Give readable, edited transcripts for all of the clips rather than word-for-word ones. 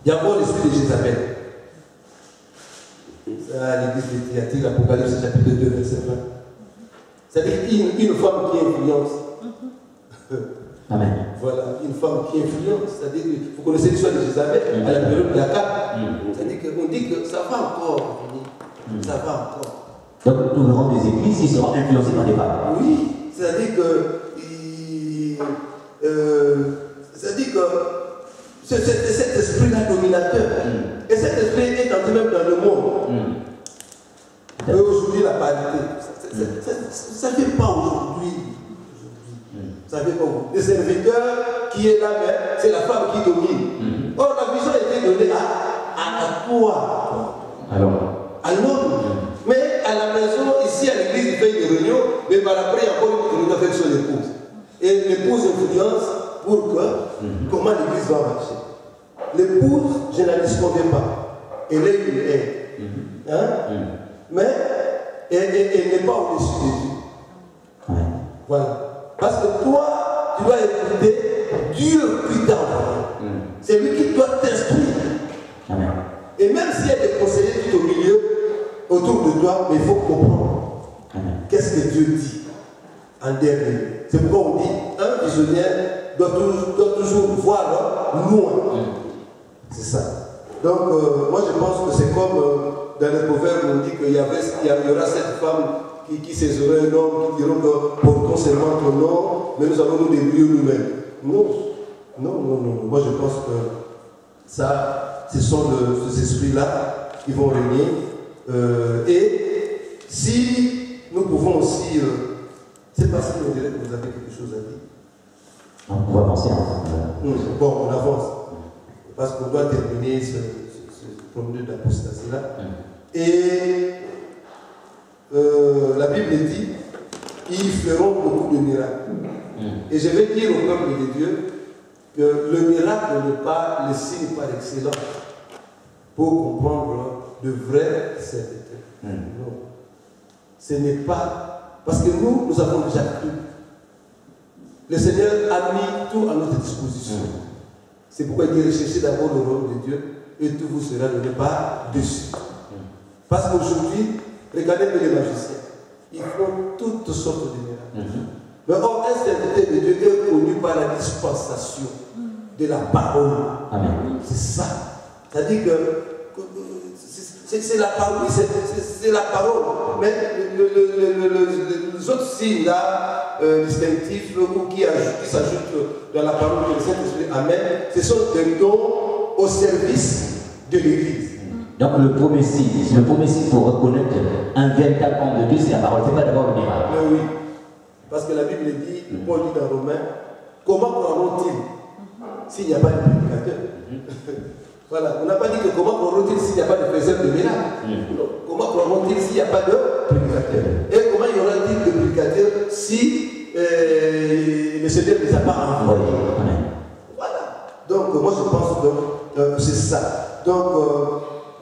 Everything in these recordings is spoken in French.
Il y a encore l'esprit de Jézabel. Ça, l'église de Thyatire, Apocalypse chapitre 2, verset 20. C'est-à-dire une femme qui influence. Amen. Voilà, une femme qui influence. C'est-à-dire que vous connaissez l'histoire de Jézabel à la période d'Akab. C'est-à-dire qu'on dit que ça va encore venir. Ça va encore. Donc, nous verrons des églises qui seront influencées par des femmes. Oui, c'est-à-dire que. Cet esprit-là dominateur. Et cet esprit est entré même dans le monde. Et aujourd'hui, la parité. Ça ne fait pas aujourd'hui. Ça ne fait pas aujourd'hui. Le serviteur qui est là, c'est la femme qui domine. Or, la vision a été donnée à toi. À l'homme. Mais à la maison, ici à l'église, il fait une réunion, mais par après, il y a encore une réunion avec son épouse. Et l'épouse influence pour que, comment l'église va marcher. L'épouse, je ne la disconviens pas. Elle est une aide. Mais elle n'est pas au-dessus de Dieu. Voilà. Parce que toi, tu dois écouter Dieu qui t'a envoyé. C'est lui qui doit t'instruire. Et même s'il y a des conseillers tout au milieu, autour de toi, mais il faut comprendre. Qu'est-ce que Dieu dit en dernier. C'est pourquoi on dit un visionnaire doit toujours voir loin. C'est ça. Donc, moi je pense que c'est comme dans les proverbes, on dit qu'il y aura cette femme qui saisirait un homme, qui diront que portons seulement ton nom, mais nous allons nous débrouiller nous-mêmes. Non. Moi je pense que ça, ce sont ces esprits-là qui vont régner. Et si nous pouvons aussi, c'est parce qu'on dirait que vous avez quelque chose à dire. On va avancer. Bon, on avance. Parce qu'on doit terminer ce premier d'apostasie-là. Et la Bible dit, ils feront beaucoup de miracles. Et je vais dire au peuple de Dieu que le miracle n'est pas le signe par excellence pour comprendre de vrais serviteurs. Non. Ce n'est pas... Parce que nous avons déjà cru. Le Seigneur a mis tout à notre disposition. C'est pourquoi il dit recherchez d'abord le royaume de Dieu et tout vous sera donné par-dessus. Parce qu'aujourd'hui, regardez les magiciens. Ils font toutes sortes de miracles. Mais or, un serviteur de Dieu est connu par la dispensation de la parole. C'est ça. C'est-à-dire que c'est la parole, c'est la parole. Mais les autres signes là, distinctifs ou qui s'ajoutent dans la parole de Saint-Esprit, Amen, ce sont des dons au service de l'Église. Donc le premier signe pour reconnaître un véritable homme de Dieu, c'est la parole, c'est pas d'abord le miracle. Mais oui, parce que la Bible dit, Paul dit dans Romains, comment croiront-ils s'il n'y a pas de prédicateur? Voilà, on n'a pas dit que comment croiront-ils s'il n'y a pas de faiseur de miracles. Comment croiront-ils s'il n'y a pas de prédicateur? Et comment y aura-t-il de prédicateur si le Seigneur ne les a pas envoyés? Voilà. Donc moi je pense que c'est ça. Donc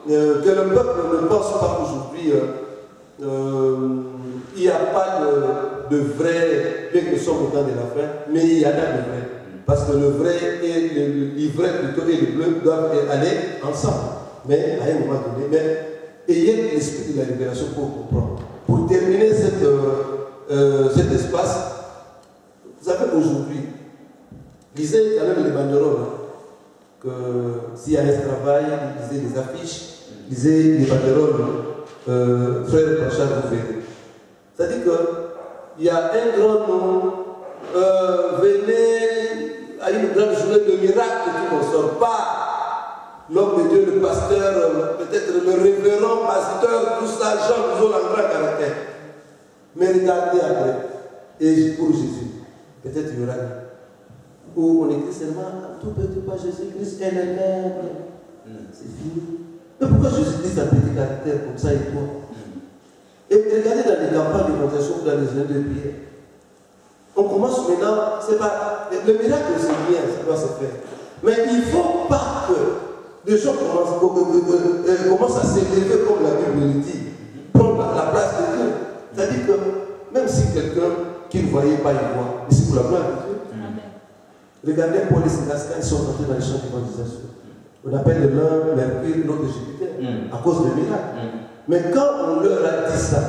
que le peuple ne pense pas qu'aujourd'hui il n'y a pas de vrai, bien que nous sommes au temps de la fin, mais il y en a de vrai. Parce que le vrai et l'ivraie plutôt et le bleu doivent aller ensemble. Mais à un moment donné, ayez l'esprit de la libération pour comprendre. Pour terminer cet espace, vous savez aujourd'hui, lisez quand même les banderoles, que s'il y a un travail, lisez les affiches, lisez les banderoles, frère Pachar, vous verrez. C'est-à-dire qu'il y a un grand nom, venez à une grande journée de miracles, tout ne sort pas. L'homme de Dieu, le pasteur, peut-être le révérend pasteur, tout ça, Jean, nous avons un grand caractère. Mais regardez après, et pour Jésus, peut-être il y aura où on écrit seulement un tout petit pas Jésus-Christ, elle est maigre. C'est fini. Mais pourquoi Jésus-Christ a un petit caractère comme ça et toi? Et regardez dans les campagnes de conversion, dans les journées de prière. On commence maintenant, c'est pas. Le miracle c'est bien, ça doit se faire. Mais il ne faut pas que les gens commencent à s'élever comme la Bible le dit, prendre la place de Dieu. C'est-à-dire que même si quelqu'un qui ne voyait pas, il voit, mais c'est pour la gloire de Dieu. Regardez Paul et Silas quand ils sont entrés dans les champs d'évangélisation. On appelle l'un Mercure, l'autre Jupiter, à cause de miracles. Mais quand on leur a dit ça,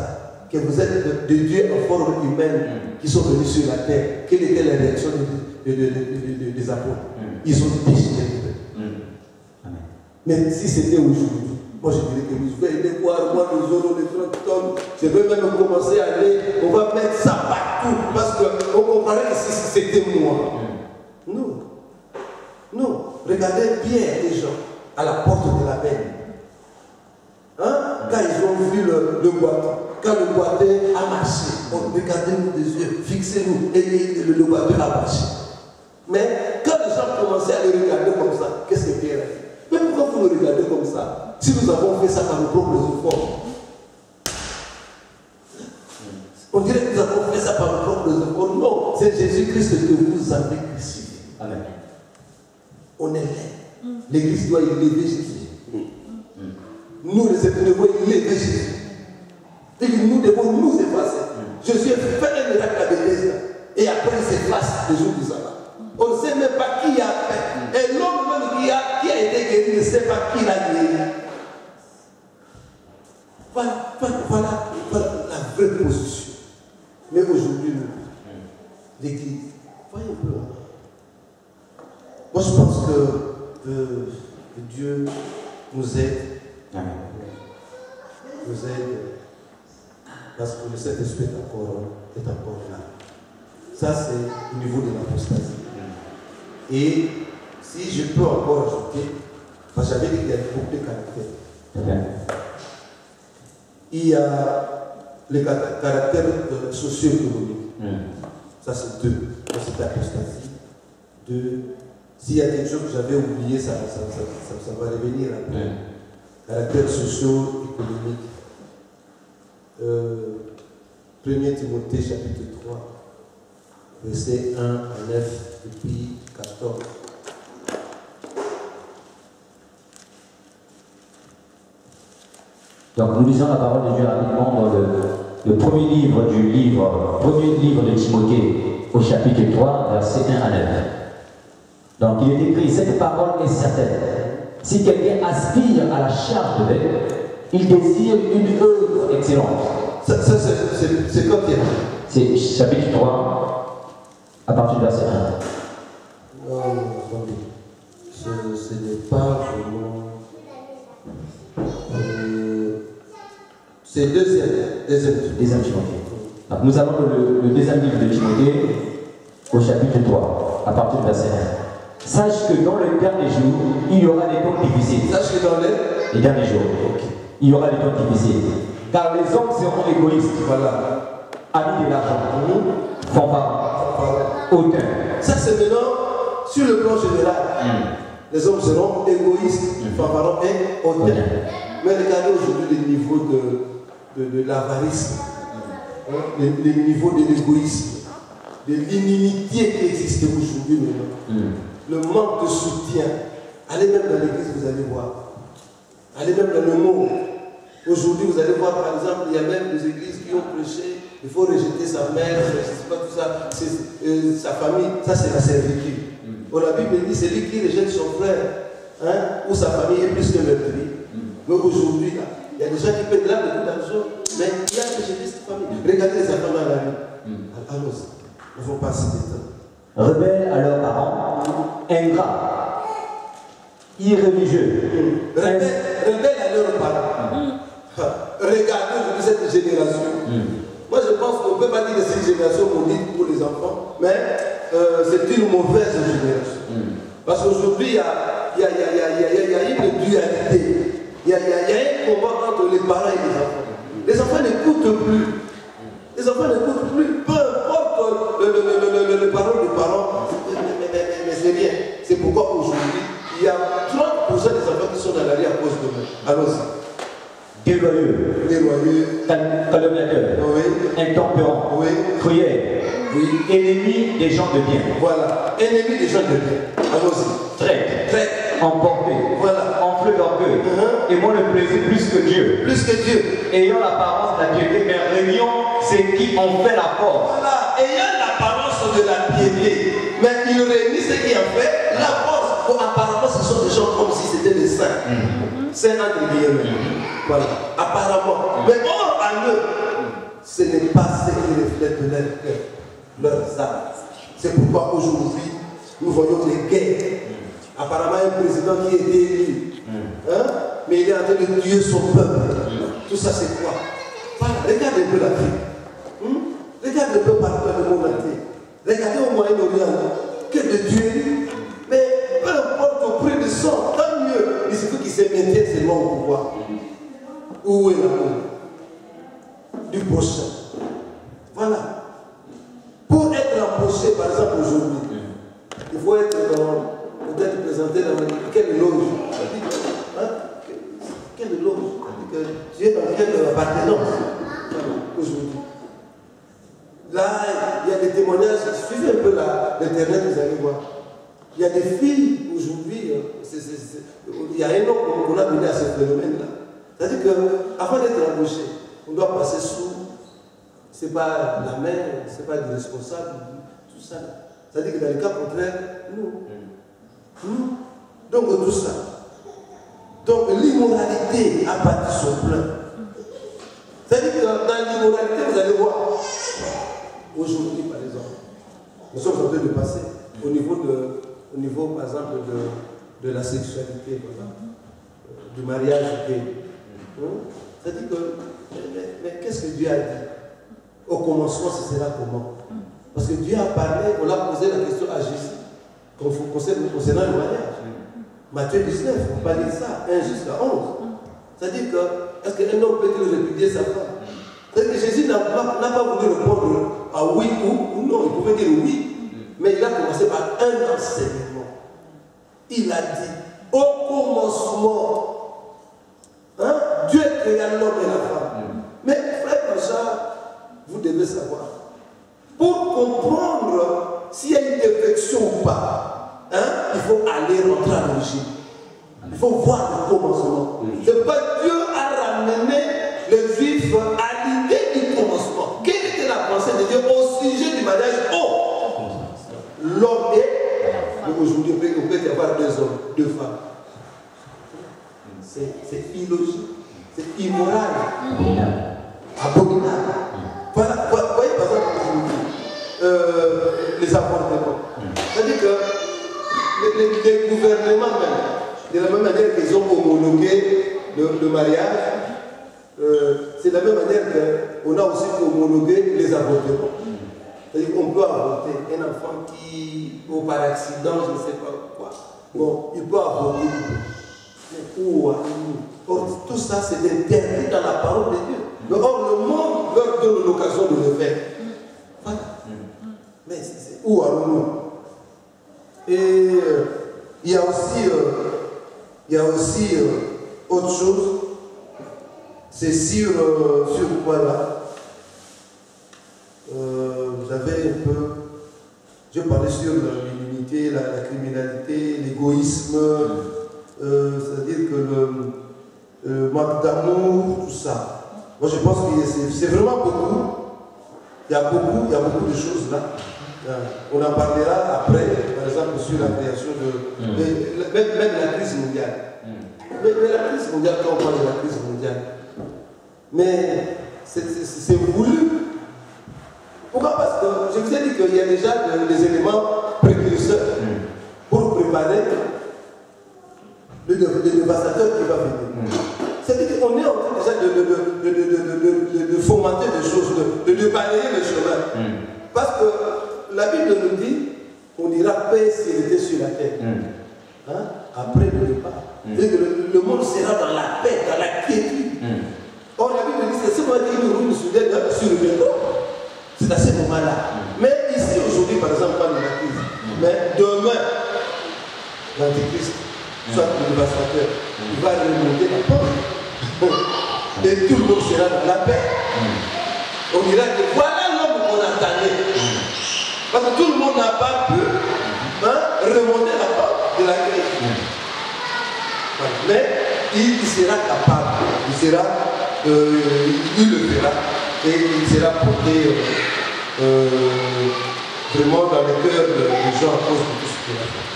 que vous êtes de Dieu en forme humaine qui sont venus sur la terre, quelle était la réaction des apôtres? Ils ont déchiré. Mais si c'était aujourd'hui, moi je dirais que vous allez voir, moi nous aurons les 30 tonnes, je vais même commencer à aller, on va mettre ça partout, parce qu'on comprendrait que si c'était moi. Non. Non. Regardez bien les gens à la porte de la veine. Hein? Quand ils ont vu le boiteux, quand le boiteux a marché, regardez-nous des yeux, fixez-nous, et le boiteux a marché. Mais quand les gens commençaient à les regarder comme ça, qu'est-ce que Pierre a dit? Mais pourquoi vous le regardez comme ça? Si nous avons fait ça par nos propres efforts. On dirait que nous avons fait ça par nos propres efforts. Non, c'est Jésus-Christ que vous avez crucifié. Amen. On est là. L'Église doit élever Jésus. Nous, les êtres devons élever Jésus. Et que nous devons nous effacer. Jésus a fait un miracle à Bethesda. Et après, il s'efface le jour du sabbat. On ne sait même pas qui a fait. Et l'homme même qui a été guéri ne sait pas qui l'a guéri. Voilà la vraie position. Mais aujourd'hui, l'Église, voyez un peu. Moi, je pense que Dieu nous aide. Nous aide. Parce que le Saint-Esprit est encore là. Ça, c'est au niveau de l'apostasie. Et si je peux encore ajouter, parce que j'avais dit qu'il y a beaucoup de caractères. Il y a les caractères socio-économiques. Ça, c'est 2. C'est l'apostasie. 2. S'il y a quelque chose que j'avais oublié, ça va revenir après. Caractère socio-économique. 1 Timothée chapitre 3, versets 1 à 9 et puis 14. Donc nous lisons la parole de Dieu rapidement dans le premier livre de Timothée au chapitre 3, versets 1 à 9. Donc il est écrit, cette parole est certaine. Si quelqu'un aspire à la charge de l'être, il désire une œuvre excellente. C'est quand il y a? C'est chapitre 3, à partir du verset 1. Non, attendez. Ce n'est pas vraiment. C'est deuxième Timothée. Donc nous avons le deuxième livre de Timothée au chapitre 3, à partir du verset 1. Sache que dans le dernier jour, il y aura des temps difficiles. Sache que dans les derniers jours, il y aura des temps difficiles. Car les hommes seront égoïstes, amis de l'argent, fanfarons, hautains. Ça, c'est maintenant sur le plan général. Les hommes seront égoïstes, fanfarons et hautains. Mais regardez aujourd'hui le niveau de l'avarice, le niveau de l'égoïsme, de l'inimitié qui existe aujourd'hui maintenant. Le manque de soutien. Allez même dans l'église, vous allez voir. Allez même dans le monde. Aujourd'hui, vous allez voir, par exemple, il y a même des églises qui ont prêché, il faut rejeter sa mère, je ne sais pas tout ça, sa famille, ça c'est la servitude. La Bible dit, c'est lui qui rejette son frère, ou sa famille est plus que meurtrier. Mais aujourd'hui, il y a des gens qui paient de là beaucoup d'argent, mais il y a rejeté sa famille. Regardez les enfants dans la vie. Allons-y, ne faut pas passer des temps. Rebelles à leurs parents, ingrats, irréligieux. Rebelles à leurs parents. Regardez aujourd'hui cette génération. Moi je pense qu'on ne peut pas dire que c'est une génération maudite pour les enfants, mais c'est une mauvaise génération. Parce qu'aujourd'hui il y a une dualité. Il y a un combat entre les parents et les enfants. Les enfants n'écoutent plus. Les enfants n'écoutent plus. Peu importe le parole des parents, mais c'est rien. C'est pourquoi aujourd'hui, il y a 30% des enfants qui sont dans la rue à cause de nous. Allons-y. Déloyeux, calomniateur, intempérant, cruel, ennemi des gens de bien. Voilà, ennemi des gens de bien. Allons-y. Traite, emporté, enflé d'orgueil, aimant le plaisir plus que Dieu. Plus que Dieu. Ayant l'apparence de la piété, mais régnant ceux qui ont fait la force. Voilà, ayant l'apparence de la piété, mais il réunit ceux qui ont fait la force. apparemment, ce sont des gens comme si c'était des saints. Saints entre guillemets. Voilà, apparemment. Mais or, à eux, ce n'est pas ce qui reflète de leur cœur, leurs âmes. C'est pourquoi aujourd'hui, nous voyons les guerres. Apparemment, un président qui est élu, mais il est en train de tuer son peuple. Tout ça, c'est quoi? Regarde un peu l'Afrique. Regarde un peu partout le monde entier. Regardez au Moyen-Orient. Que de tuer. Mais peu importe au prix de sang, tant mieux. Il suffit qu'il se maintienne seulement au pouvoir. Où est l'amour du prochain? Voilà. Pour être embauché, par exemple, aujourd'hui, il faut être peut-être présenté dans quelle loge? Quelle loge? Tu es dans quelle appartenance aujourd'hui? Là, il y a des témoignages, suivez un peu l'internet, vous allez voir. Il y a des filles aujourd'hui, il y a un homme qu'on a donné à ce phénomène-là. C'est-à-dire qu'avant d'être embauché, on doit passer sous, c'est pas la mère, c'est pas le responsable, tout ça. C'est-à-dire que dans le cas contraire, nous. Donc tout ça. Donc l'immoralité a battu son plein. C'est-à-dire que dans l'immoralité, vous allez voir, aujourd'hui par exemple, nous sommes en train de passer au niveau par exemple, de la sexualité, du mariage gay. C'est-à-dire que, mais qu'est-ce que Dieu a dit? Au commencement, ce sera comment? Parce que Dieu a parlé, on a posé la question à Jésus concernant le mariage. Matthieu 19, on parlait de ça, 1 jusqu'à 11. C'est-à-dire que, est-ce qu'un homme peut-il répudier sa femme? C'est-à-dire que Jésus n'a pas voulu répondre à oui ou non, il pouvait dire oui, mais il a commencé par un enseignement. Il a dit, au commencement, Dieu créa l'homme et la femme. Mais frère Richard, vous devez savoir, pour comprendre s'il y a une défection ou pas, il faut aller rentrer à l'origine. Il faut voir le commencement. C'est pas Dieu a ramené les Juifs à l'idée du commencement. Quelle était la pensée de Dieu au sujet du mariage? L'homme est, aujourd'hui on peut y avoir 2 hommes, 2 femmes. C'est illogique, c'est immoral, abominable. Voilà, vous voyez par exemple aujourd'hui, les avortements. C'est-à-dire que les gouvernements même, de la même manière qu'ils ont homologué le mariage, c'est de la même manière qu'on a aussi homologué les avortements. C'est-à-dire qu'on peut avorter un enfant qui, ou par accident, je ne sais pas quoi, bon, il peut avorter. Mais où or, tout ça, c'est interdit dans la parole de Dieu. Mais or, le monde leur donne l'occasion de le faire. Voilà. Mais où allons-nous? Et il y a aussi autre chose, c'est sur quoi là? J'avais un peu, je parlais sur l'immunité, la criminalité, l'égoïsme, c'est-à-dire que le manque d'amour, tout ça. Moi je pense que c'est vraiment beaucoup. Il y a beaucoup de choses là. On en parlera après, par exemple, sur la création même la crise mondiale. Mais la crise mondiale, quand on parle de la crise mondiale, mais c'est voulu. Pourquoi? Parce que je vous ai dit qu'il y a déjà des éléments précurseurs pour préparer le dévastateur qui va venir. C'est-à-dire qu'on est en train déjà de fomenter des choses, de balayer le chemin. Parce que la Bible nous dit, on dira paix s'il était sur la terre. Après le départ. C'est-à-dire que le monde sera dans la paix, dans la quiétude. Or la Bible dit, c'est seulement une ruine surviendra. C'est à ce moment-là. Mais ici, aujourd'hui, par exemple, pas de la crise. Mais demain, l'Antichrist, soit le dévastateur, il va remonter la porte. Et tout le monde sera dans la paix. On dira que voilà l'homme qu'on attendait. Parce que tout le monde n'a pas pu remonter la porte de la crise. Voilà. Mais il sera capable. Il le fera. Et il sera porté vraiment dans le cœur des gens à cause de tout ce qu'il a fait.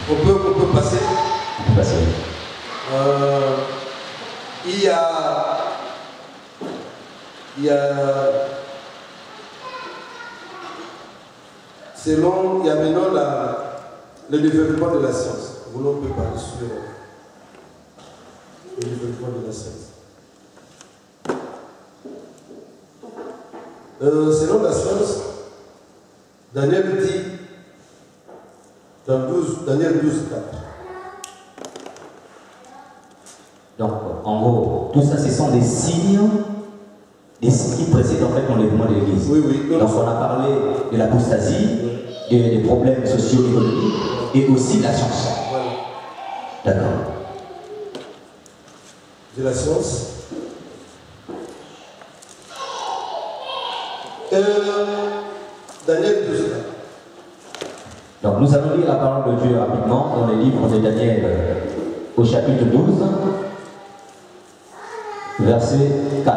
On peut passer. On peut passer. Il y a selon, il y a maintenant le développement de la science. Vous on peut parler sur le développement de la science. Selon la science, Daniel dit dans Daniel 12, 4. Donc, en gros, tout ça, ce sont des signes qui précèdent en fait l'enlèvement de l'Église. Oui, oui. Donc, on a parlé de l'apostasie, des problèmes socio-économiques et aussi de la science. Voilà. D'accord. De la science. Daniel 12. Donc, nous allons lire la parole de Dieu rapidement dans les livres de Daniel au chapitre 12, verset 4.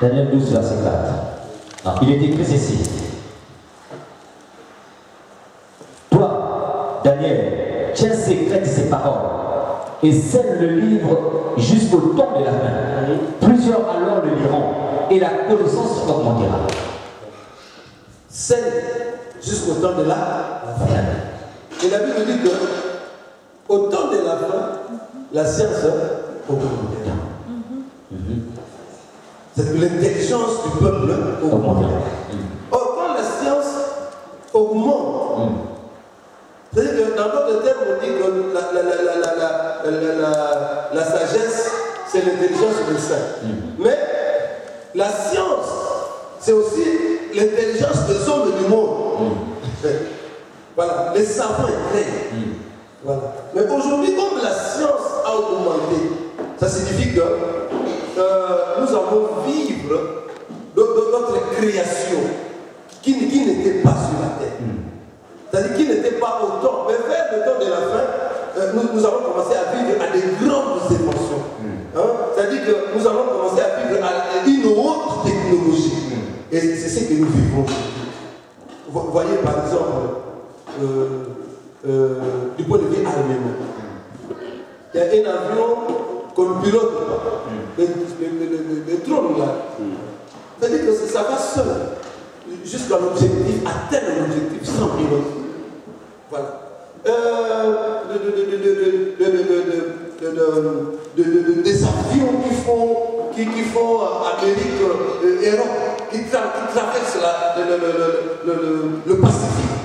Daniel 12, verset 4. Alors, il est écrit ceci. Toi, Daniel, tiens secrète ces paroles et scelle le livre jusqu'au temps de la fin. Plusieurs alors le liront et la connaissance augmentera. Scelle jusqu'au temps de la fin. Et la Bible dit que au temps de la fin, la science augmentera. C'est que l'intelligence du peuple augmente. Or, quand la science augmente, c'est-à-dire que dans d'autres termes, on dit que la sagesse, c'est l'intelligence du saint. Mais la science, c'est aussi l'intelligence des hommes du monde. Voilà, les savants éclairent. Voilà. Mais aujourd'hui, comme la science a augmenté, ça signifie que nous allons vivre notre création qui n'était pas sur la terre. C'est-à-dire qui n'était pas au temps. Mais vers le temps de la fin, nous allons commencer à vivre à des grandes émotions. C'est-à-dire que nous allons commencer à vivre à une autre technologie. Et c'est ce que nous vivons aujourd'hui. Vous voyez par exemple, du point de vue arménien, il y a un avion qu'on ne pilote pas. Le drone là. C'est-à-dire que ça va seul jusqu'à l'objectif, atteindre l'objectif sans pilote. Voilà. Des avions qui font Amérique, Europe, qui traversent le Pacifique.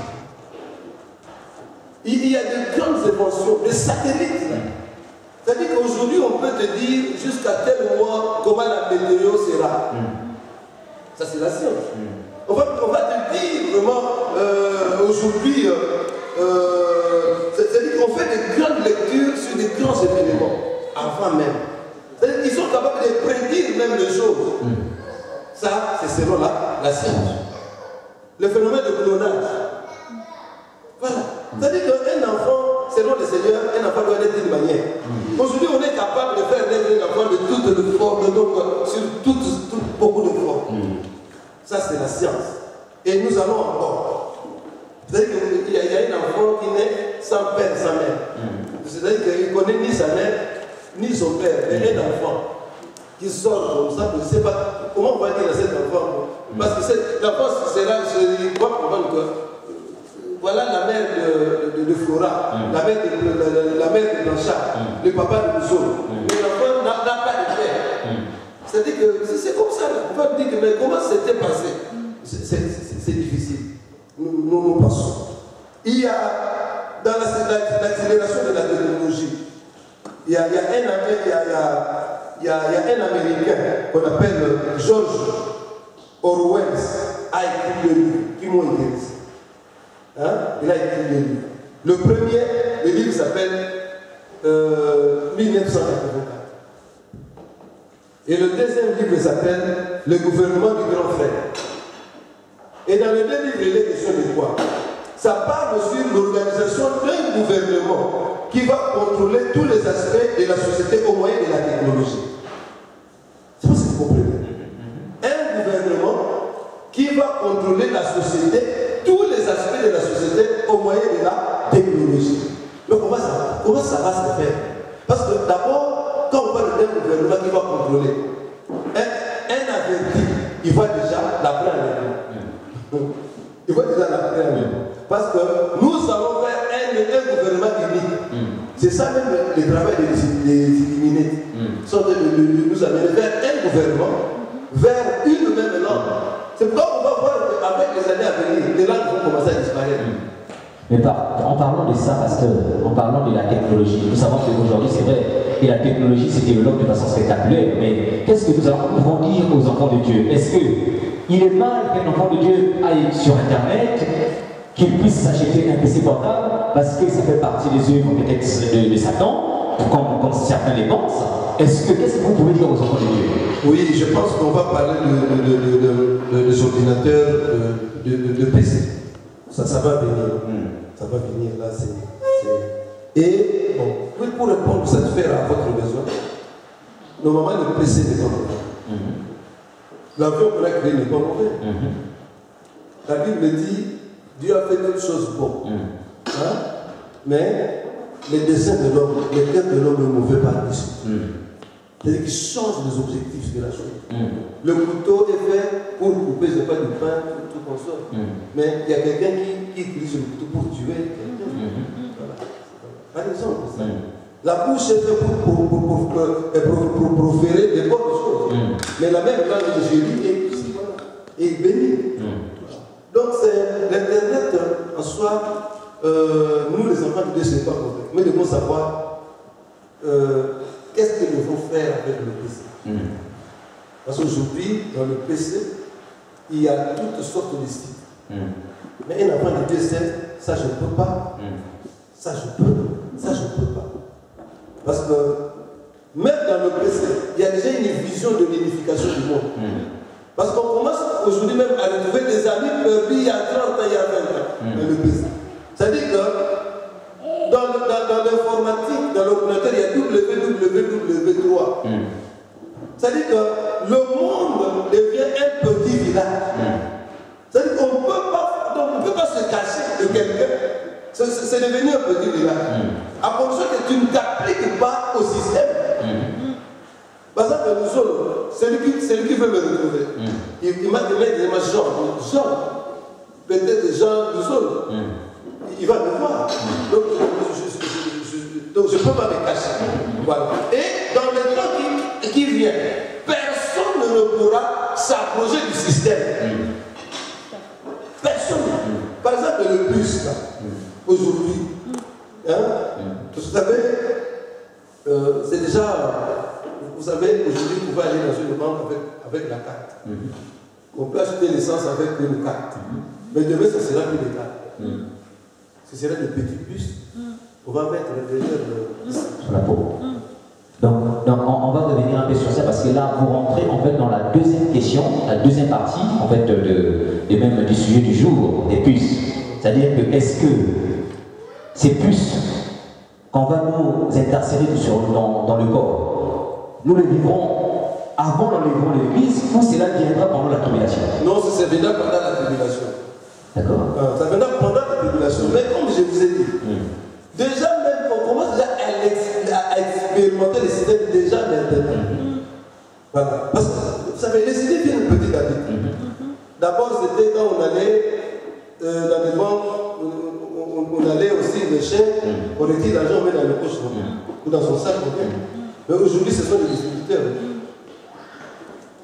Il y a de grandes inventions, des satellites. C'est-à-dire qu'aujourd'hui, on peut te dire jusqu'à tel mois comment la météo sera. Ça, c'est la science. On va te dire vraiment aujourd'hui, c'est-à-dire qu'on fait des grandes lectures sur des grands événements, avant même. C'est-à-dire qu'ils sont capables de prédire même les choses. Ça, c'est selon la science. Le phénomène de clonage. Voilà. C'est-à-dire qu'un enfant, selon le Seigneur, un enfant doit naître d'une manière. Aujourd'hui, on est capable de faire naître un enfant de toutes les formes, donc sur beaucoup de formes. Ça, c'est la science. Et nous allons encore. C'est-à-dire qu'il y a un enfant qui naît sans père, sans mère. C'est-à-dire qu'il ne connaît ni sa mère, ni son père. Mais un enfant qui sort comme ça, je ne sais pas comment on va dire à cet enfant. Parce que l'enfant sera, je dois comprendre que voilà la mère de Flora, la mère de Blanchard, le papa de Bousseau. Mais l'enfant n'a pas de père. C'est-à-dire que c'est comme ça. On va dire que mais comment c'était passé? C'est difficile. Nous passons. Il y a dans l'accélération de la technologie, il y a un Américain qu'on appelle George Orwell a écrit le livre qui m'ont intéressé. Il a écrit le livre. Le premier, le livre s'appelle 1984. Et le deuxième livre s'appelle Le gouvernement du grand frère. Et dans les deux livres, il est question de quoi? Ça parle sur l'organisation d'un gouvernement qui va contrôler tous les aspects de la société au moyen de la technologie. C'est pas si vous comprenez. Un gouvernement qui va contrôler la société gouvernement qui va contrôler. Un averti, il va déjà la prendre. Il va déjà la prendre. Parce que nous allons faire un gouvernement unique. C'est ça même le travail des illuminés. Nous amener vers un gouvernement, vers une même langue. C'est pourquoi on va voir qu'avec les années à venir, les langues vont commencer à disparaître. Mais en parlant de ça, pasteur, en parlant de la technologie, nous savons qu'aujourd'hui, c'est vrai, et la technologie se développe de façon spectaculaire, mais qu'est-ce que nous pouvons dire aux enfants de Dieu? Est-ce qu'il est mal qu'un enfant de Dieu aille sur Internet, qu'il puisse s'acheter un PC portable, parce que ça fait partie des œuvres peut-être de Satan, comme certains les pensent? Qu'est-ce que vous pouvez dire aux enfants de Dieu? Oui, je pense qu'on va parler des ordinateurs de PC. Ça va venir. Ça va venir là. Et bon, pour répondre, pour satisfaire à votre besoin, normalement le PC n'est pas mauvais. L'avion qu'on a créé n'est pas mauvais. La Bible dit Dieu a fait toutes choses bonnes. Mais les desseins de l'homme, les cœurs de l'homme est mauvais par dessus. C'est-à-dire qu'il change les objectifs de la chose. Le couteau est fait pour couper, je ne sais pas, du pain, tout comme ça. Mais il y a quelqu'un qui utilise le couteau pour tuer quelqu'un. Voilà. Par exemple, ça. La bouche est faite pour proférer des bonnes choses. Mais la même langue de Jésus est ici, voilà. Et bénie. Donc c'est l'Internet en soi, nous les enfants de Dieu, ce n'est pas mauvais. Mais nous devons savoir qu'est-ce que nous devons faire avec le PC. Parce qu'aujourd'hui, dans le PC, il y a toutes sortes de sites. Mais un enfant de Dieu sait, ça je ne peux pas, ça je peux, ça je ne peux pas. Parce que même dans le PC, il y a déjà une vision de l'unification du monde. Parce qu'on commence aujourd'hui même à retrouver des amis perdus il y a 30 ans, il y a 20 ans dans le PC. C'est-à-dire que dans l'informatique, dans l'ordinateur, il y a www3. C'est-à-dire que le monde devient un petit village. C'est-à-dire qu'on ne peut pas se cacher de quelqu'un. C'est devenu un petit village. À condition que tu ne t'appliques pas au système. Par exemple, nous autres, celui qui veut me retrouver, il m'a donné des images Jean, peut-être Jean, nous autres. Il va me voir. Donc je ne peux pas me cacher. Voilà. Et dans le temps qui vient, personne ne pourra s'approcher du système. Personne. Par exemple, le bus, là, aujourd'hui, vous savez, c'est déjà, vous savez, aujourd'hui, vous pouvez aller dans une banque avec la carte. On peut acheter l'essence avec une carte. Mais demain, ce sera plus des cartes. Ce sera des petits bus. On va mettre sur la peau. Donc on va revenir un peu sur ça parce que là, vous rentrez en fait dans la deuxième question, la deuxième partie en fait même du sujet du jour, des puces. C'est-à-dire que est-ce que ces puces qu'on va nous incarcérer dans le corps, nous les vivrons avant l'enlèvement de l'Église ou cela viendra pendant la tribulation? Non, ça viendra pendant la tribulation. D'accord. Ça viendra pendant la tribulation. Mais comme je vous ai dit, déjà même, on commence déjà à expérimenter les systèmes déjà maintenant. Voilà. Parce que, vous savez, les idées viennent petit à petit. D'abord, c'était quand on allait dans les banques, on allait aussi les chaînes, on retire l'argent, on met dans le poche, ou dans son sac. Mais aujourd'hui, ce sont des distributeurs.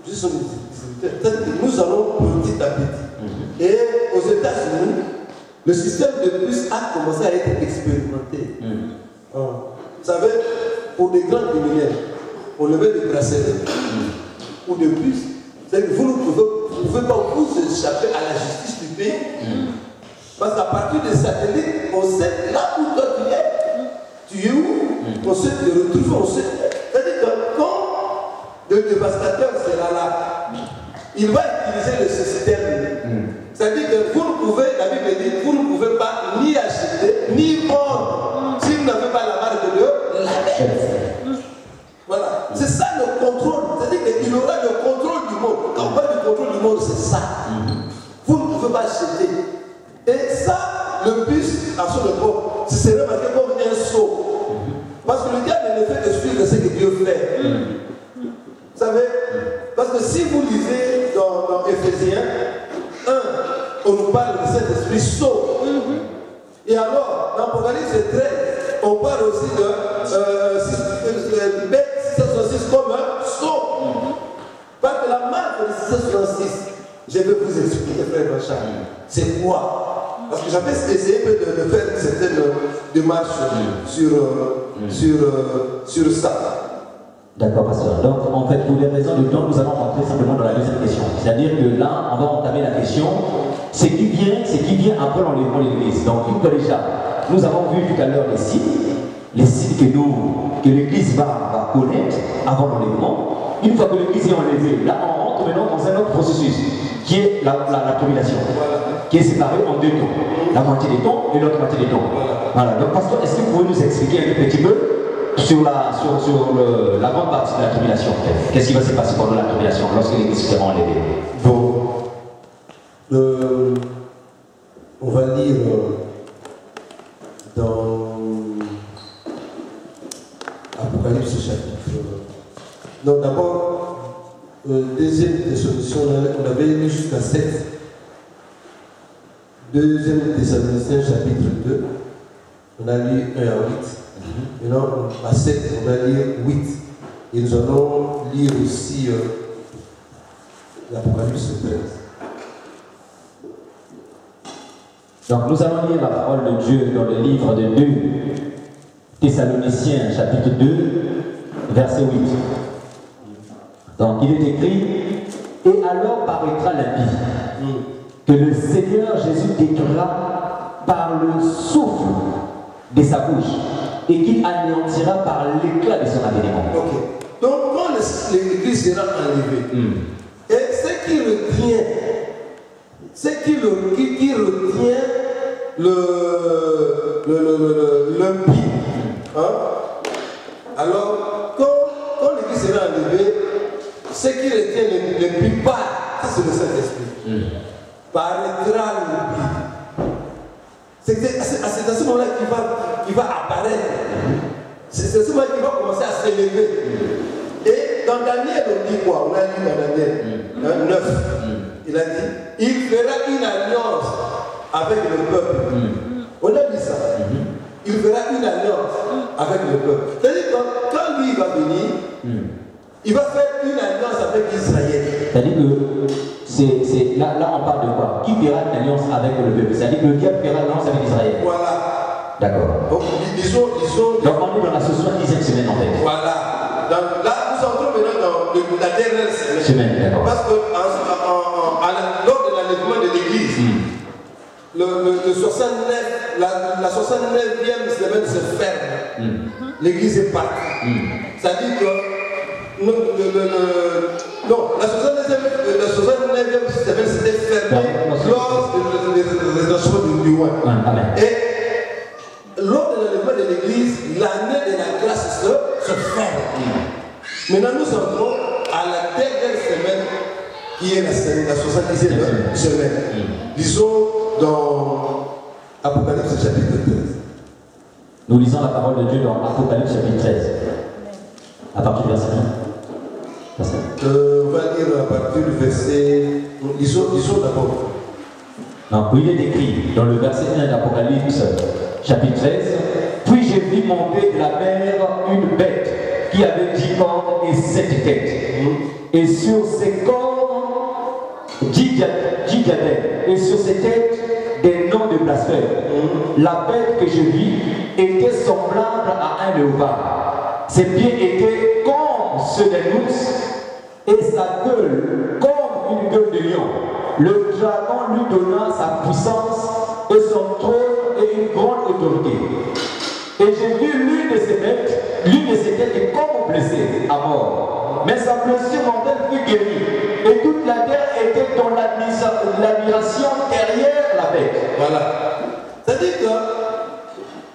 Ce sont des distributeurs. Nous allons petit à petit. Et aux États-Unis, le système de puces a commencé à être expérimenté. Vous savez, pour des grands criminels, on levait des bracelets ou des puces. C'est-à-dire que vous ne pouvez pas vous échapper à la justice du pays. Parce qu'à partir des satellites, on sait là où toi tu es où, on sait te retrouver, on sait. C'est-à-dire que quand le dévastateur sera là, il va utiliser le système. C'est-à-dire que vous ne pouvez, la Bible dit, vous ne pouvez pas ni acheter, ni vendre si vous n'avez pas la marque de la bête. Voilà. C'est ça le contrôle. C'est-à-dire qu'il aura le contrôle du monde. Quand on parle du contrôle du monde, c'est ça. Vous ne pouvez pas acheter. Et ça, le bus, à son époque, ce serait marqué comme un sceau. Parce que le diable ne fait que suivre ce que Dieu fait. Saint-Esprit sort. Et alors, dans Apocalypse 13, on parle aussi de bête 666 comme un sceau. Parce que la marque de 666, je vais vous expliquer, frère Bachar, c'est quoi? Parce que j'avais essayé de faire certaines démarches sur ça. D'accord, pasteur. Donc, en fait, pour des raisons de temps, nous allons rentrer simplement dans la deuxième question. C'est-à-dire que là, on va entamer la question, c'est qui vient après l'enlèvement de l'Église. Donc, une fois déjà, nous avons vu tout à l'heure les signes que l'Église va connaître avant l'enlèvement. Une fois que l'Église est enlevée, là, on rentre maintenant dans un autre processus, qui est la tribulation, qui est séparée en deux temps. La moitié des temps et l'autre moitié des temps. Voilà. Donc, pasteur, est-ce que vous pouvez nous expliquer un petit peu sur la grande partie de la tribulation? Qu'est-ce qui va se passer pendant la tribulation, lorsque l'Église sera enlevée? Bon, on va lire dans Apocalypse chapitre. Non, d'abord, deuxième Thessaloniciens, on avait lu jusqu'à 7. Deuxième Thessaloniciens chapitre 2, on a lu 1 à 8. Maintenant, à 7, on va lire 8. Et nous allons lire aussi l'Apocalypse 13. Donc nous allons lire la parole de Dieu dans le livre de 2 Thessaloniciens chapitre 2, verset 8. Donc il est écrit, et alors paraîtra l'impie, que le Seigneur Jésus détruira par le souffle de sa bouche, et qu'il anéantira par l'éclat de son avènement. Ok. Donc quand l'Église sera enlevée, et ce qui retient l'impie, alors quand l'Église sera enlevée, ce qui retient l'impie part, ça c'est le Saint-Esprit, paraîtra l'impie. C'est à ce moment-là qu'il va apparaître. C'est à ce moment-là qu'il va commencer à s'élever. Et dans Daniel, on dit quoi? On a lu dans Daniel 9. Il a dit, il fera une alliance avec le peuple. On a dit ça. Il fera une alliance avec le peuple. C'est-à-dire que quand lui va venir, il va faire une alliance avec Israël. C'est-à-dire que là on parle de quoi? Qui fera une alliance avec le peuple? C'est-à-dire que Dieu fera une alliance avec Israël. Voilà. D'accord. Donc disons. Donc on est dans la 70e semaine en fait. Voilà. Donc, là, nous entrons maintenant dans la dernière semaine. Parce que lors de l'enlèvement de l'Église, la 69e semaine se ferme. L'Église est partie. C'est-à-dire que la 69e semaine s'était fermée lors de l'élection du roi. Et lors de l'enlèvement de l'Église, l'année de la grâce se ferme. Maintenant, nous entrons à la dernière semaine, qui est la 70e semaine. Lisons dans Apocalypse chapitre 13. Nous lisons la parole de Dieu dans Apocalypse chapitre 13. À partir du verset 1. On va lire à partir du verset. Lisons d'abord. Donc, il est écrit dans le verset 1 d'Apocalypse chapitre 13. Puis j'ai vu monter de la mer une bête qui avait 10 cornes et 7 têtes. Et sur ses cornes, 10 diadèmes. Et sur ses têtes, des noms de blasphème. La bête que je vis était semblable à un léopard. Ses pieds étaient comme ceux d'un ours et sa gueule comme une gueule de lion. Le dragon lui donna sa puissance et son trône et une grande autorité. Et j'ai vu l'une de ses têtes est comme blessée à mort. Mais sa blessure mortelle fut guérie. Et toute la terre était dans l'admiration derrière la bête. Voilà. C'est-à-dire que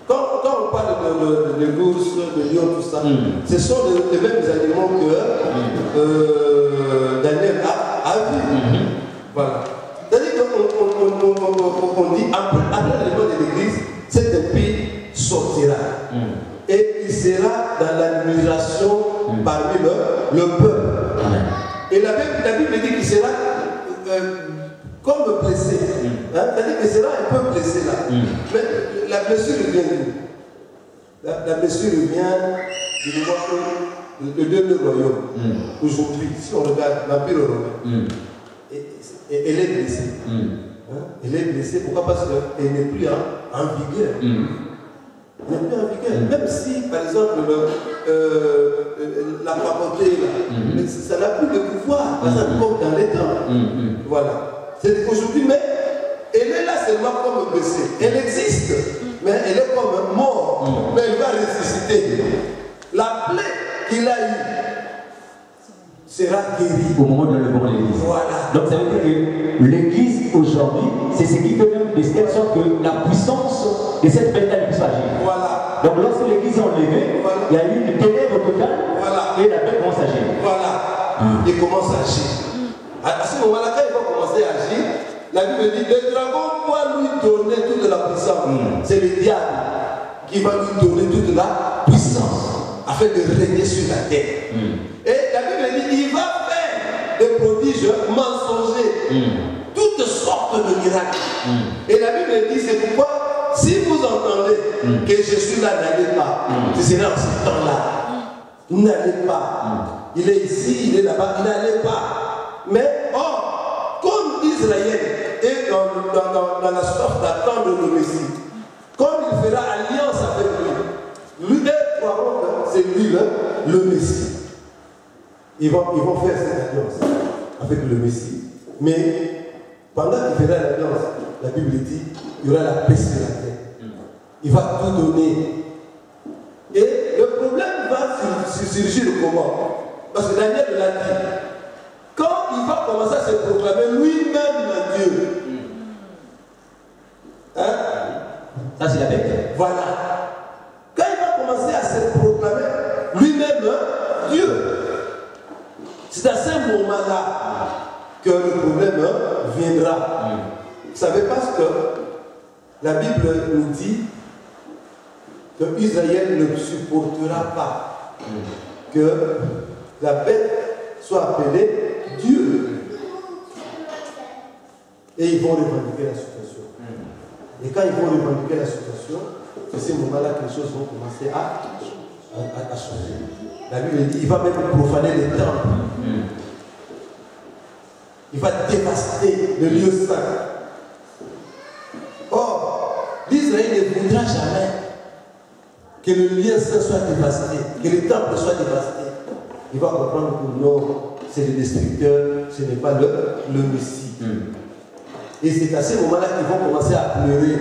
quand on parle de l'ours, de lion, tout ça, ce sont les mêmes animaux que Daniel a vu. Voilà. C'est-à-dire qu'on dit, après l'enlèvement de l'Église, cet épée sortira. Et il sera dans l'admiration parmi le peuple. Et la Bible dit qu'il sera comme blessé. C'est-à-dire que cela est un peu blessé là. Mais la blessure vient d'où? La blessure vient du moment que le dernier royaume, aujourd'hui, si on regarde l'Empire romain, elle est blessée. Elle est blessée, pourquoi? Parce qu'elle n'est plus en vigueur. Elle n'est plus en vigueur. Même si, par exemple, la papauté, ça n'a plus de pouvoir, pas encore dans les temps. Voilà. C'est aujourd'hui, mais elle est là seulement comme blessée. Elle existe, mais elle est comme morte. Mais elle va ressusciter. La plaie qu'il a eue sera guérie. Au moment de l'enlèvement de l'Église. Voilà. Donc ça veut dire que l'Église aujourd'hui, c'est ce qui fait même de telle sorte que la puissance de cette bête-là puisse agir. Voilà. Donc lorsque l'Église est enlevée, il y a eu une ténèbre totale et la bête commence à agir. Voilà. Il commence à agir. À ce moment-là, quand il va commencer à agir, la Bible dit le dragon va lui donner toute la puissance. C'est le diable qui va lui donner toute la puissance afin de régner sur la terre. Et la Bible dit il va faire des prodiges mensongers, toutes sortes de miracles. Et la Bible dit c'est pourquoi si vous entendez que je suis là, n'allez pas. Ce sera en ce temps-là. N'allez pas. Il est ici, il est là-bas, n'allez pas. Mais comme Israël est dans la soif d'attendre le Messie, comme il fera alliance avec lui, lui et croiront que c'est lui le Messie. Ils vont faire cette alliance avec le Messie. Mais pendant qu'il fera l'alliance, la Bible dit il y aura la paix sur la terre. Il va tout donner. Et le problème va surgir comment? Parce que Daniel l'a dit. Quand il va commencer à se proclamer lui-même Dieu. Ça c'est la bête. Voilà. Quand il va commencer à se proclamer lui-même Dieu, c'est à ce moment-là que le problème viendra. Vous savez parce que la Bible nous dit que Israël ne supportera pas que la bête soit appelée Dieu. Et ils vont revendiquer la situation. Et quand ils vont revendiquer la situation, c'est ce moment-là que les choses vont commencer à changer. La Bible dit il va même profaner les temples. Il va dévaster le lieu saint. Or, l'Israël ne voudra jamais que le lieu saint soit dévasté, que le temple soit dévasté. Il va comprendre que non, c'est le destructeur, ce n'est pas le Messie. Et c'est à ce moment-là qu'ils vont commencer à pleurer.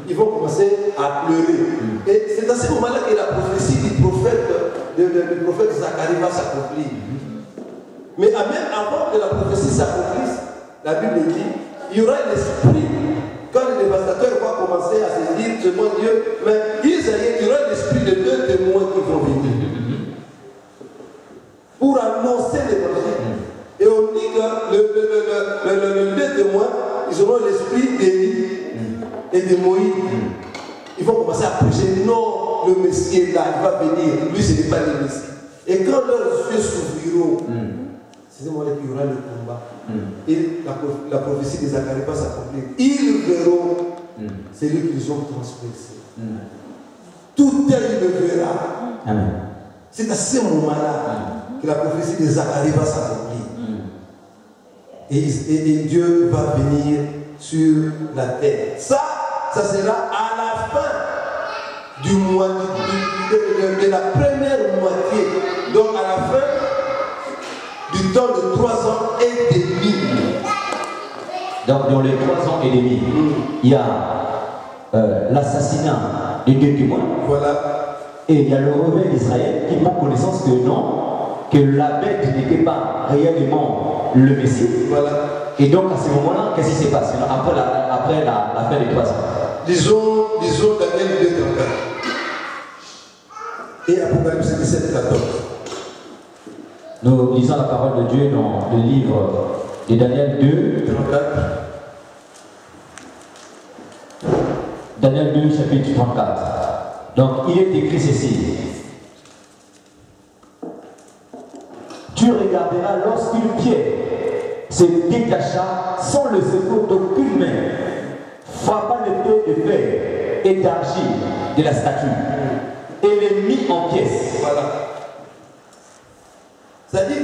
Ils vont commencer à pleurer. Et c'est à ce moment-là que la prophétie du prophète Zacharie va s'accomplir. Mais même avant que la prophétie s'accomplisse, la Bible dit il y aura l'esprit. Quand le dévastateur va commencer à se dire c'est mon Dieu, mais Isaïe, il y aura l'esprit de deux témoins qui vont venir pour annoncer l'évangile. Et on dit que les deux témoins, ils auront l'esprit d'Élie et de Moïse. Ils vont commencer à prêcher non, le Messie est là, il va venir. Lui, ce n'est pas le Messie. Et quand leurs yeux s'ouvriront, c'est ce moment-là qu'il y aura le combat. Et la prophétie des Zacharie va s'accomplir. Ils verront celui qu'ils ont transpercé. Tout œil le verra. Amen. C'est à ce moment-là que la prophétie des Zacharie va s'accomplir. Et Dieu va venir sur la terre. Ça sera à la fin du mois, de la première moitié. Donc à la fin du temps de 3 ans et demi. Donc dans les 3 ans et demi, il y a l'assassinat des deux témoins. Voilà. Et il y a le réveil d'Israël qui prend connaissance que non, que la bête n'était pas réellement le Messie. Voilà. Et donc à ce moment-là, qu'est-ce qui se passe après la fin des 3 ans? Disons Daniel 2, 34. Et Apocalypse 17, 14. Nous lisons la parole de Dieu dans le livre de Daniel 2, 34. Daniel 2, chapitre 34. Donc il est écrit ceci. Tu regarderas lorsqu'une pierre se détacha sans le secours d'aucune main, frappa l'épée de fer et d'argile de la statue et les mit en pièces. Voilà. Ça dit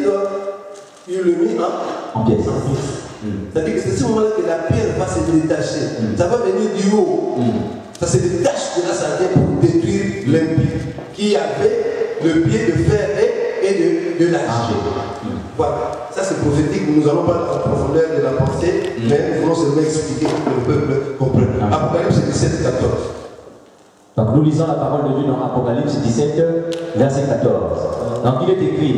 qu'il le mit en pièces. Ça dit que c'est ce moment-là que la pierre va se détacher. Ça va venir du haut. Ça se détache de là, ça vient pour détruire l'impie qui avait le pied de fer et de l'argile. Voilà. Ça c'est prophétique. Nous n'allons pas en profondeur de la pensée, mais nous voulons seulement expliquer que le peuple comprenne. Apocalypse 17, 14. Donc nous lisons la parole de Dieu dans Apocalypse 17, verset 14. Donc il est écrit: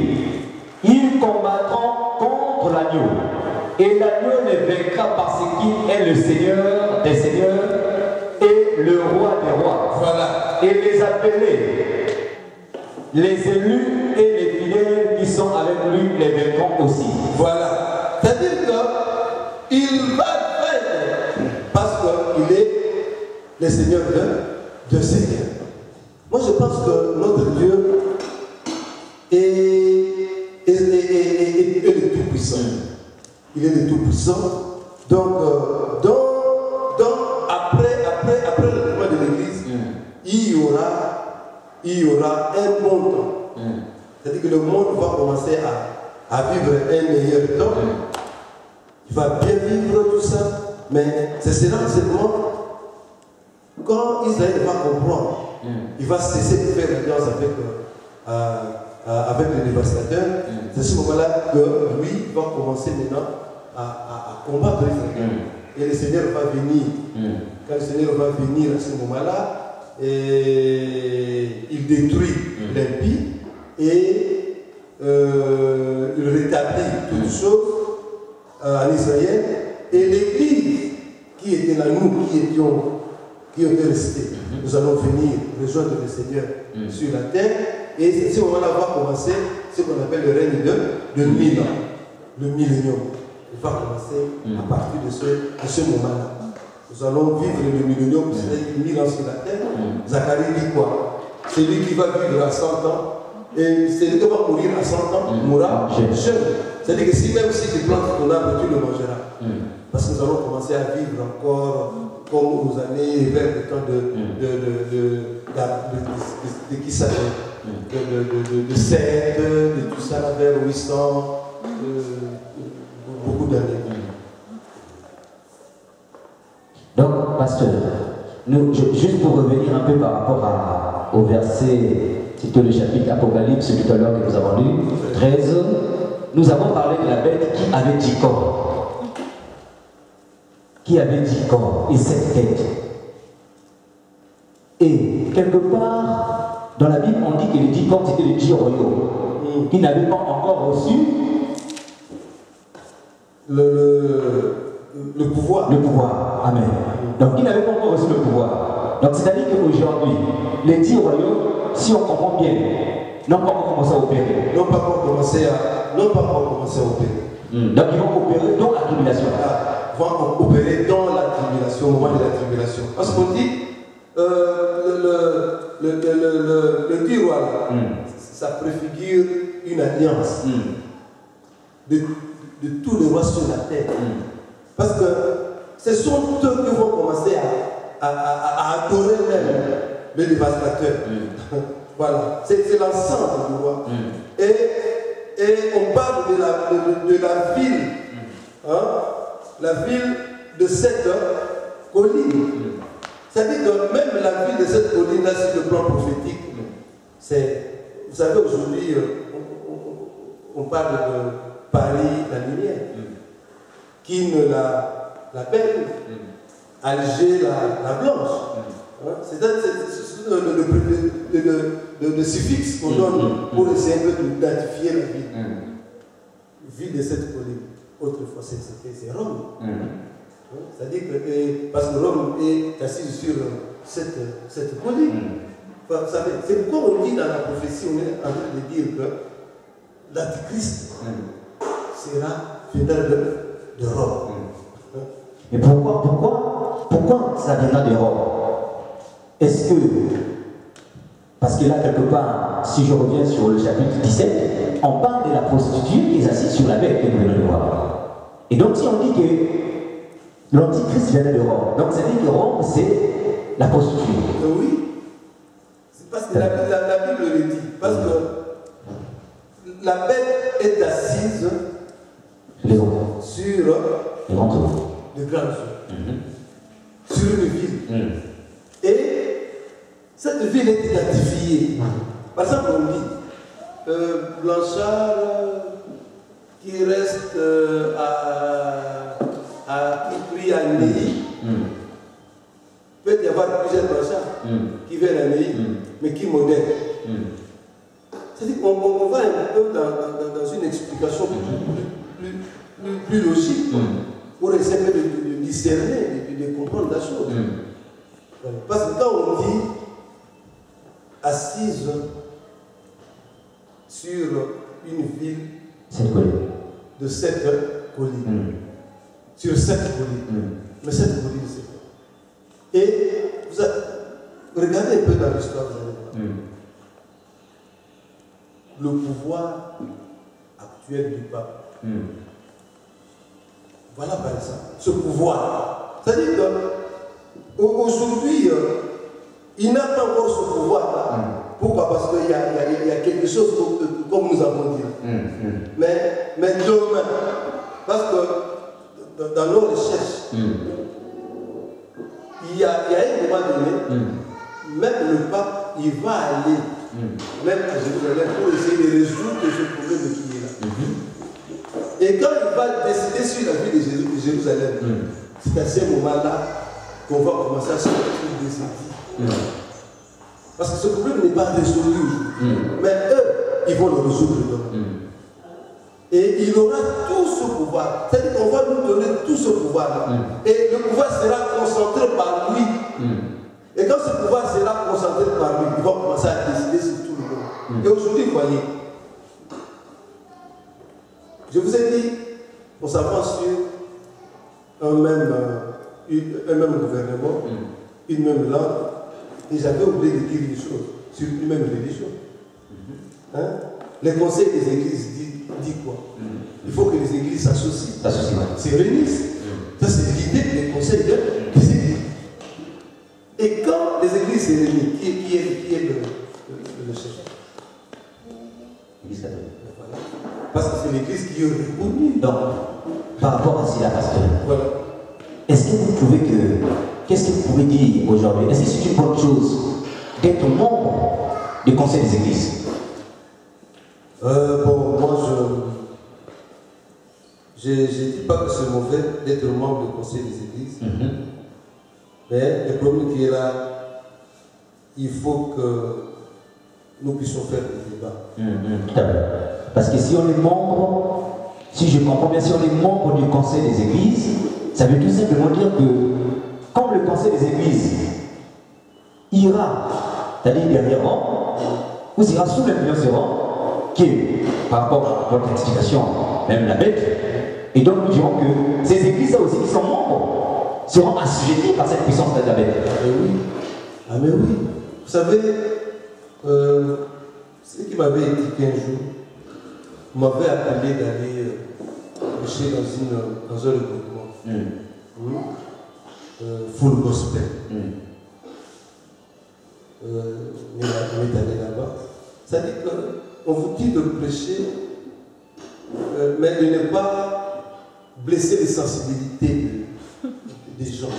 ils combattront contre l'agneau, et l'agneau les vaincra parce qu'il est le Seigneur des seigneurs et le roi des rois. Voilà. Et les appelés, les élus et les fidèles qui sont avec lui les vaincront aussi. Voilà. C'est-à-dire qu'il va vaincre parce qu'il est le Seigneur de Seigneur. Moi je pense que notre Dieu est le Tout-Puissant. Il est le Tout-Puissant. Donc, après le développement de l'Église, il y aura un bon temps. C'est-à-dire que le monde va commencer à vivre un meilleur temps. Il va bien vivre tout ça, mais ce sera seulement quand Israël va comprendre. Il va cesser de faire l'alliance avec le dévastateur. C'est ce moment-là que lui va commencer maintenant à combattre Israël. Et le Seigneur va venir. Quand le Seigneur va venir à ce moment-là, il détruit l'impie et il rétablit toutes choses en Israël. Et l'Église qui était là, nous qui étaient restés, nous allons venir rejoindre le Seigneur sur la terre. Et ce moment-là va commencer ce qu'on appelle le règne de 1000 ans, le millénium. Il va commencer à partir de ce moment-là. Nous allons vivre le millénium, c'est 1000 ans sur la terre. Zacharie dit quoi? C'est lui qui va vivre à 100 ans. Et celui qui va mourir à 100 ans mourra jeune. C'est-à-dire que si même si tu plantes ton arbre, tu le mangeras. Parce que nous allons commencer à vivre encore comme aux années vers le temps de qui ça de 7, de tout ça vers 800, beaucoup d'années. Donc, pasteur, juste pour revenir un peu par rapport au verset, c'était le chapitre Apocalypse tout à l'heure que nous avons lu, 13, nous avons parlé de la bête qui avait 10 corps. Qui avait 10 corps et 7 têtes. Et quelque part, dans la Bible, on dit que les 10 corps c'était les 10 royaumes, qui n'avaient pas encore reçu le pouvoir. Le pouvoir, amen. Donc ils n'avaient pas encore reçu le pouvoir. Donc c'est-à-dire qu'aujourd'hui, les 10 royaumes, si on comprend bien, n'ont pas encore commencé à opérer. N'ont pas encore commencé à opérer. Donc ils vont opérer dans la tribulation. Vont opérer dans la tribulation, au moment de la tribulation. Parce qu'on dit, le 10 rois, ça préfigure une alliance de tous les rois sur la terre. Parce que ce sont eux qui vont commencer à adorer même le dévastateur. Voilà, c'est l'ensemble du roi. Et on parle de la ville, la ville de cette colline. C'est-à-dire que même la ville de cette colline-là, sur le plan prophétique, vous savez, aujourd'hui, on parle de Paris, la lumière, qui ne la belle, Alger, la blanche. C'est le suffixe qu'on donne pour essayer d'identifier la ville. Ville de cette colline. Autrefois, c'est Rome. C'est-à-dire que, parce que Rome est assis sur cette colline. C'est pourquoi on dit dans la prophétie, on est en train de dire que l'Antichrist viendra de Rome. Mais pourquoi ça viendra de Rome? Est-ce que, parce que là quelque part, si je reviens sur le chapitre 17, on parle de la prostituée qui est assise sur la bête que nous venons de voir. Et donc si on dit que l'Antichrist viendrait de Rome, donc ça veut dire que Rome c'est la prostituée. Oui. C'est parce que la Bible le dit. Parce que la bête est assise sur les grands eaux. Sur une ville. Et cette ville est identifiée. Par exemple, on dit Blanchard qui reste qui prie à Néhi. Peut y avoir plusieurs Blanchards qui viennent à Néhi, mais qui modèrent. C'est-à-dire qu'on va un peu dans une explication plus logique pour essayer de discerner, de comprendre la chose. Parce que quand on dit assise sur une ville de 7 collines, sur 7 collines, mais 7 collines c'est quoi? Et regardez un peu dans l'histoire, vous allez voir. Le pouvoir actuel du pape. Voilà par exemple, ce pouvoir. C'est-à-dire qu'aujourd'hui, il n'a pas encore ce pouvoir-là. Pourquoi? Parce qu'il y a quelque chose comme nous avons dit. Mais demain, parce que dans nos recherches, il y a un moment donné, même le pape, il va aller même à Jérusalem pour essayer de résoudre ce problème qui est là. Et quand il va décider sur la vie de Jérusalem, c'est à ce moment-là qu'on va commencer à se retrouver des édits. Parce que ce problème n'est pas résolu aujourd'hui. Mais eux, ils vont le résoudre demain. Et il aura tout ce pouvoir. C'est-à-dire qu'on va nous donner tout ce pouvoir-là. Et le pouvoir sera concentré par lui. Et quand ce pouvoir sera concentré par lui, il va commencer à décider sur tout le monde. Et aujourd'hui, vous voyez, je vous ai dit, on s'avance sur un même gouvernement, une même langue, et j'avais oublié de dire une chose sur une même religion. Les conseils des églises disent quoi? Il faut que les églises s'associent, se réunissent. Ça, c'est l'idée des conseils des églises. Et quand les églises se réunissent, qui est le chef? L'église catholique. Parce que c'est l'église qui est reconnue. Donc, par rapport à cela, pasteur, voilà. Est-ce que vous trouvez que, qu'est-ce que vous pouvez dire aujourd'hui? Est-ce que c'est une bonne chose d'être membre du conseil des églises? Bon, moi, je ne dis pas que c'est mauvais d'être membre du conseil des églises. Mais le problème qui est là, il faut que nous puissions faire des débats. Parce que si on est membre, si je comprends bien, si on est membre du conseil des églises, ça veut tout simplement dire que, comme le conseil des églises ira, c'est-à-dire derrière Rome, ou ira sous l'influence de Rome, qui est, par rapport à votre explication, même la bête, et donc nous dirons que ces églises-là aussi qui sont membres seront assujettis par cette puissance de la bête. Oui. Ah mais oui. Vous savez, ce qui m'avait éduqué un jour, m'avait appelé d'aller prêcher dans un regroupement. Full gospel. On est allé là-bas. C'est-à-dire qu'on vous dit de prêcher, mais de ne pas blesser les sensibilités des gens.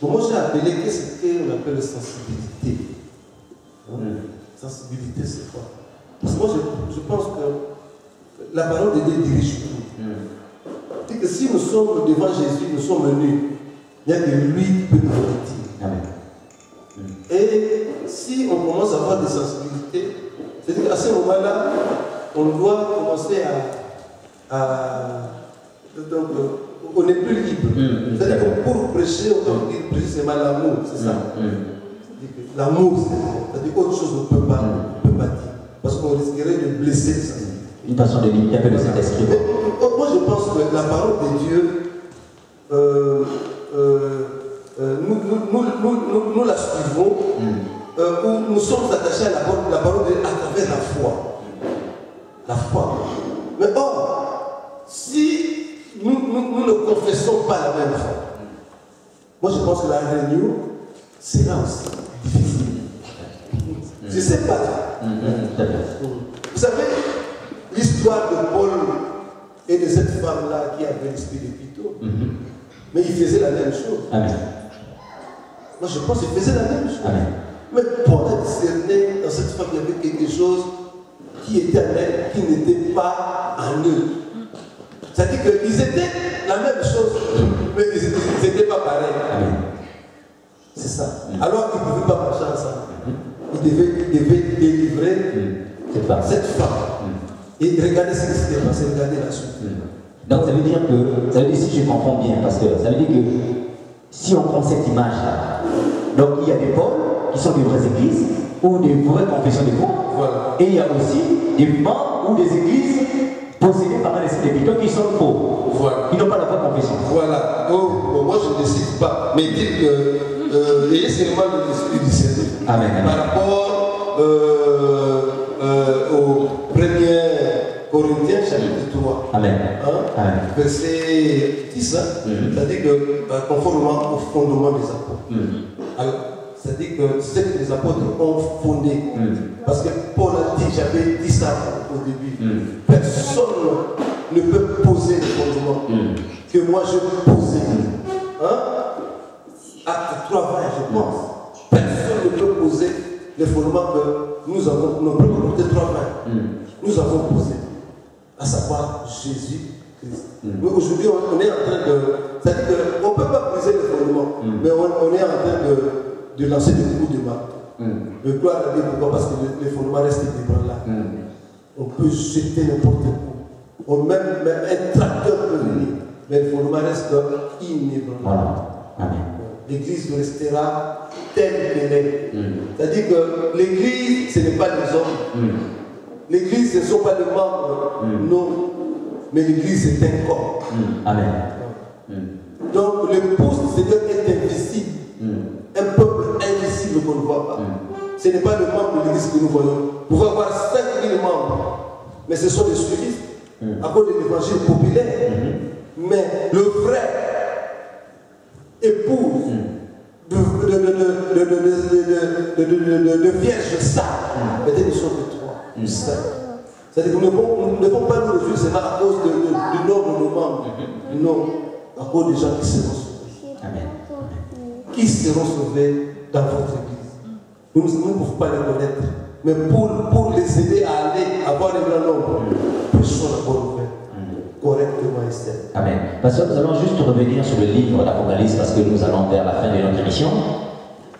Pour moi, j'ai appelé, qu'est-ce qu'on appelle sensibilité? Sensibilité, c'est quoi? Parce que moi, je pense que la parole de Dieu dirige tout. C'est que si nous sommes devant Jésus, nous sommes venus, il n'y a que lui qui peut nous le dire. Et si on commence à avoir des sensibilités, c'est-à-dire qu'à ce moment-là, on doit commencer donc, on n'est plus libre. C'est-à-dire que pour prêcher, on doit dire prêcher, c'est mal l'amour, c'est ça. L'amour, c'est-à-dire autre chose on ne peut pas dire. Parce qu'on risquerait de blesser les sensibilités. Une façon de limiter un peu le Saint-Esprit. Moi, je pense que la parole de Dieu, nous la suivons, où nous sommes attachés à la parole de Dieu à travers la foi. La foi. Mais or, si pense que la réunion sera aussi difficile. Je ne sais pas. Vous savez, l'histoire de Paul et de cette femme-là qui avait l'esprit de Pito, mais il faisait la même chose. Amen. Moi, je pense qu'il faisait la même chose. Amen. Mais Paul a discerné dans cette femme qu'il y avait quelque chose qui était en elle, qui n'était pas en eux. C'est-à-dire qu'ils étaient la même chose, mais ils n'étaient pas pareils. Amen. C'est ça. Alors ils ne pouvaient pas marcher ensemble. Ils devaient délivrer cette femme. Et regardez ce qui s'était passé, regardez la suite. Donc ça veut dire si je comprends bien, pasteur, ça veut dire que si on prend cette image-là, donc il y a des pôles qui sont des vraies églises ou des vraies confessions de foi. Voilà. Et il y a aussi des membres ou des églises possédées par un esprit de Python qui sont faux. Voilà. Ils n'ont pas la vraie confession. Voilà. Donc, moi je ne décide pas. Mais dire que ayez seulement l'esprit du Seigneur. Amen. Par rapport au 1er Corinthiens chapitre 3. Amen. Amen. Verset 10, c'est-à-dire que conformément au fondement des apôtres. Alors, c'est-à-dire que c'est ce que les apôtres ont fondé. Parce que Paul a dit, j'avais dit ça au début. Personne ne peut poser le fondement que moi je peux poser. Acte 3, 20, je pense. Personne ne peut poser le fondement que nous avons, nos propres acte 3, 20. Nous avons posé. À savoir Jésus-Christ. Mais aujourd'hui, on est en train de. C'est-à-dire qu'on ne peut pas briser le fondement, mais on est en train de lancer des coups de marteau. Mais gloire à Dieu, pourquoi? Parce que le fondement reste ébranlable. On peut jeter n'importe où. Même un tracteur peut venir, mais le fondement reste inébranlable. Voilà. Amen. L'église restera telle qu'elle est. C'est-à-dire que l'église, ce n'est pas les hommes. L'église, ce ne sont pas les membres, non. Mais l'église est un corps. Amen. Donc, le pouce du Seigneur est invisible. Un peuple invisible qu'on ne voit pas. Ce n'est pas le membre de l'église que nous voyons. Vous pouvez avoir 5000 membres, mais ce sont des suivistes à cause de l'évangile populaire. Mais le vrai épouse de vierge sale, peut-être ils sont de trois. C'est-à-dire que nous ne devons pas nous réjouir seulement à cause du nombre de nos membres. Non, à cause des gens qui seront sauvés. Amen. Qui seront sauvés dans votre église. Nous ne pouvons pas les connaître. Mais pour les aider à aller avoir un grand nombre, prêchons la bonne nouvelle. Correctement, Esther. Amen. Parce que nous allons juste revenir sur le livre d'Apocalypse parce que nous allons vers la fin de notre émission.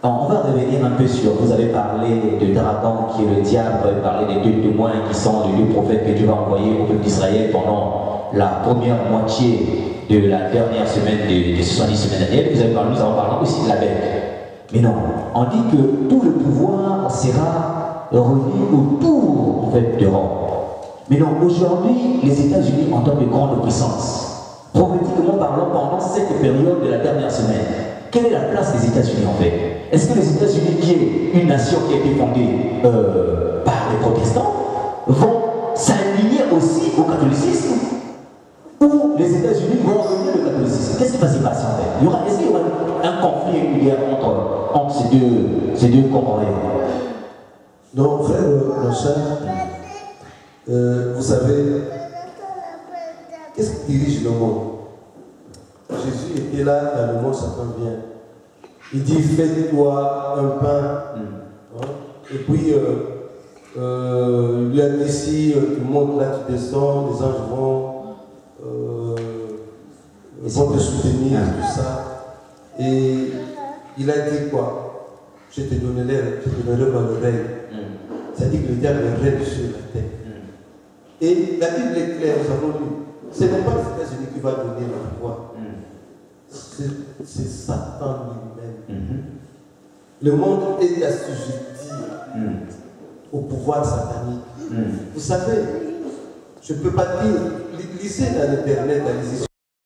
On va revenir un peu sur, vous avez parlé de Dragon qui est le diable, vous avez parlé des deux témoins qui sont les deux prophètes que Dieu va envoyer au peuple d'Israël pendant la première moitié de la dernière semaine des 70 semaines annuelles. Nous avons parlé aussi de la bête. Mais non, on dit que tout le pouvoir sera remis autour en fait, de Rome. Mais non, aujourd'hui, les États-Unis ont de grande puissance. Prophétiquement parlant, pendant cette période de la dernière semaine, quelle est la place des États-Unis en fait? Est-ce que les États-Unis, qui est une nation qui a été fondée par les protestants, vont s'aligner aussi au catholicisme? Ou les États-Unis vont revenir au catholicisme? Qu'est-ce qui va se passer en fait? Est-ce qu'il y aura un conflit, une guerre entre ces deux communautés? Donc, frère Rochard, vous savez, qu'est-ce qui dirige le monde? Jésus était là, dans le monde, Satan vient. Il dit, fais-toi un pain. Et puis, il lui a dit, si tu montes là, tu descends, les anges vont te soutenir, tout ça. Et il a dit quoi? Je te donnerai dans le règne. C'est-à-dire que le diable règne sur la terre. Et la Bible est claire, nous avons lu. Ce n'est pas les États-Unis qui va donner le pouvoir. C'est Satan lui-même. Le monde est assujetti au pouvoir satanique. Vous savez, je ne peux pas dire, lisez dans l'internet, allez-y.